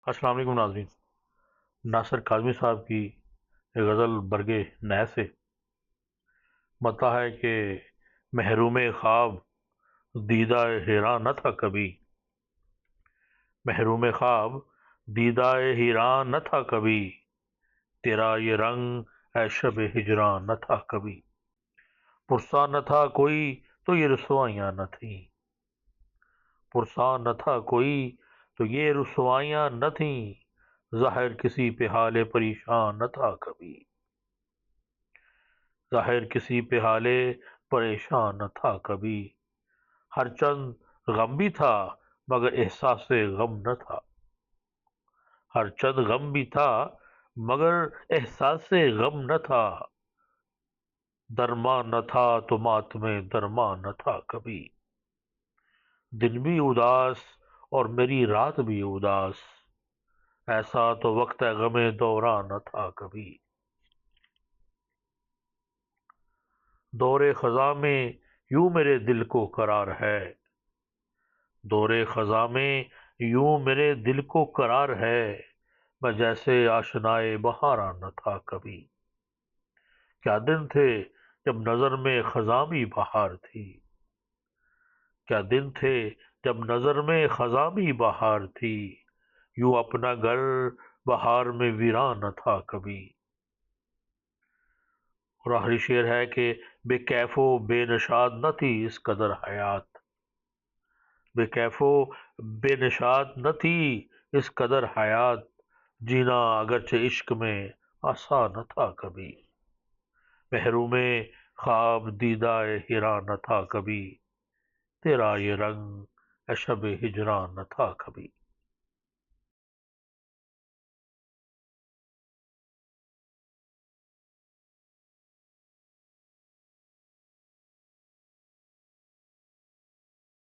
السلام علیکم ناظرین۔ ناصر کاظمی صاحب کی ایک غزل برگ نہ سے بتا ہے کہ محروم خواب دیدہ حیران نہ تھا کبھی، محروم خواب دیدہ حیران نہ تھا کبھی، تیرا یہ رنگ اے شب ہجران نہ تھا کبھی، پرسان نہ تھا کوئی تو یہ رسوائیاں نہ تھیں، پرسان نہ تھا کوئی تو یہ رسوائیاں نہ تھیں، ظاہر کسی پہ حال پریشان نہ تھا کبھی، ظاہر کسی پہ حال پریشان نہ تھا کبھی، ہر چند غم بھی تھا مگر احساس غم نہ تھا، ہر چند غم بھی تھا مگر احساس غم نہ تھا، درمان نہ تھا تو ماتم درمان نہ تھا کبھی، دن بھی اداس اور میری رات بھی اداس، ایسا تو وقت غم دوران نہ تھا کبھی، دور خزاں میں یوں میرے دل کو قرار ہے، دور خزاں میں یوں میرے دل کو قرار ہے، میں جیسے آشنائے بہاراں نہ تھا کبھی، کیا دن تھے جب نظر میں خزاں بھی بہار تھی، کیا دن تھے جب نظر میں خزاں بھی بہار تھی، یوں اپنا گھر بہار میں ویران نہ تھا کبھی، اور آخری شعر ہے کہ بے کیف و بے نشاد نہ تھی اس قدر حیات، بے کیف و بے نشاد نہ تھی اس قدر حیات، جینا اگرچہ عشق میں آسان نہ تھا کبھی، محروم خواب دیدہ حیران نہ تھا کبھی، تیرا یہ رنگ اے شب ہجران نہ تھا کبھی۔